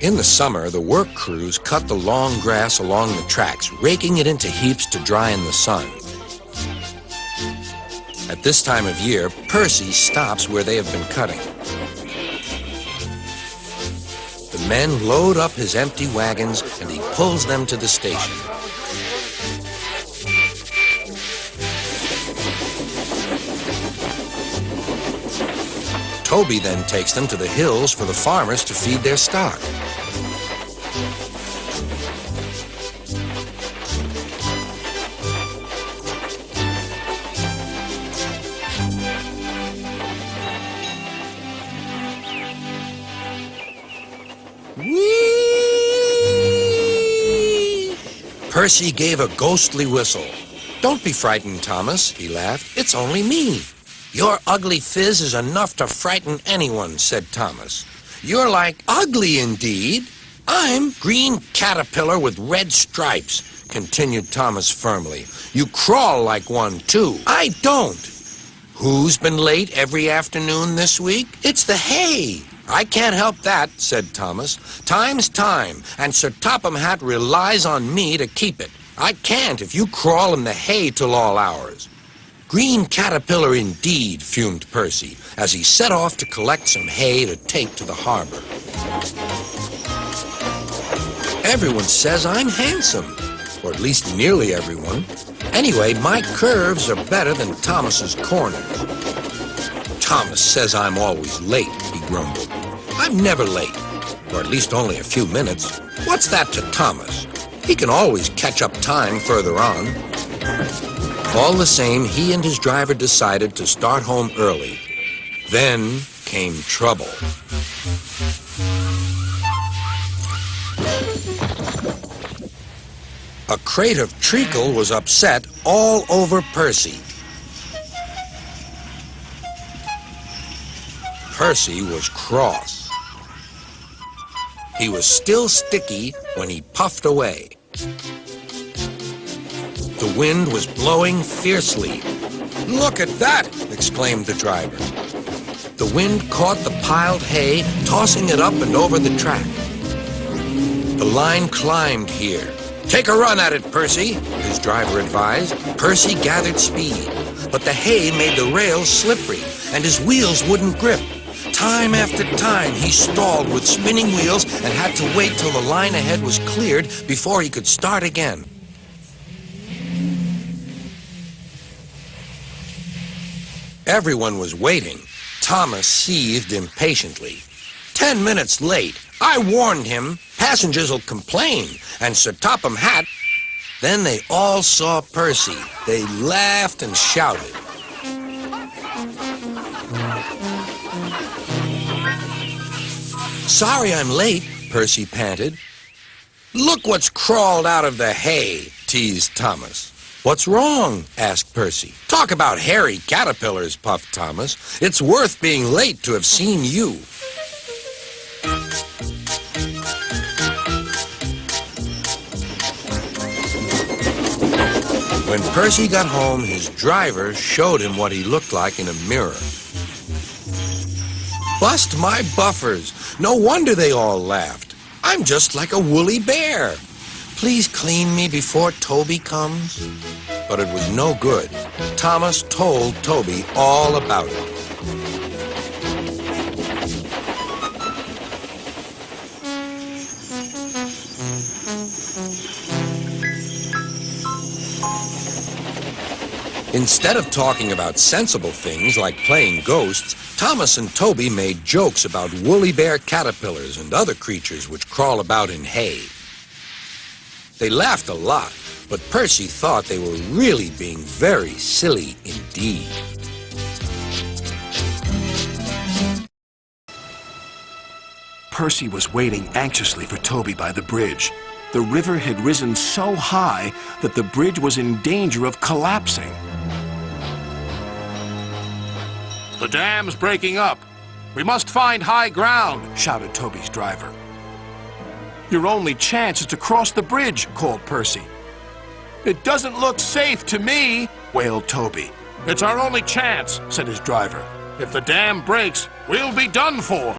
In the summer, the work crews cut the long grass along the tracks, raking it into heaps to dry in the sun. At this time of year, Percy stops where they have been cutting. The men load up his empty wagons and he pulls them to the station. Toby then takes them to the hills for the farmers to feed their stock. Whee! Percy gave a ghostly whistle. "Don't be frightened, Thomas," he laughed. "It's only me." "Your ugly phiz is enough to frighten anyone," said Thomas. "You're like ugly indeed." "I'm green caterpillar with red stripes," continued Thomas firmly. "You crawl like one, too." "I don't." "Who's been late every afternoon this week?" "It's the hay." "I can't help that," said Thomas. "Time's time, and Sir Topham Hatt relies on me to keep it. I can't if you crawl in the hay till all hours." "Green caterpillar indeed," fumed Percy, as he set off to collect some hay to take to the harbor. "Everyone says I'm handsome, or at least nearly everyone. Anyway, my curves are better than Thomas's corners." "Thomas says I'm always late," he grumbled. "I'm never late, or at least only a few minutes. What's that to Thomas? He can always catch up time further on." All the same, he and his driver decided to start home early. Then came trouble. A crate of treacle was upset all over Percy. Percy was cross. He was still sticky when he puffed away. The wind was blowing fiercely. "Look at that!" exclaimed the driver. The wind caught the piled hay, tossing it up and over the track. The line climbed here. "Take a run at it, Percy," his driver advised. Percy gathered speed, but the hay made the rails slippery, and his wheels wouldn't grip. Time after time, he stalled with spinning wheels and had to wait till the line ahead was cleared before he could start again. Everyone was waiting. Thomas seethed impatiently. 10 minutes late. I warned him. Passengers'll complain. And Sir Topham Hatt." Then they all saw Percy. They laughed and shouted. "Sorry I'm late," Percy panted. "Look what's crawled out of the hay," teased Thomas. "What's wrong?" asked Percy. "Talk about hairy caterpillars," puffed Thomas. "It's worth being late to have seen you." When Percy got home, his driver showed him what he looked like in a mirror. "Bust my buffers. No wonder they all laughed. I'm just like a woolly bear. Please clean me before Toby comes." But it was no good. Thomas told Toby all about it. Instead of talking about sensible things like playing ghosts, Thomas and Toby made jokes about woolly bear caterpillars and other creatures which crawl about in hay. They laughed a lot, but Percy thought they were really being very silly indeed. Percy was waiting anxiously for Toby by the bridge. The river had risen so high that the bridge was in danger of collapsing. "The dam's breaking up. We must find high ground," shouted Toby's driver. "Your only chance is to cross the bridge," called Percy. "It doesn't look safe to me," wailed Toby. "It's our only chance," said his driver. "If the dam breaks, we'll be done for."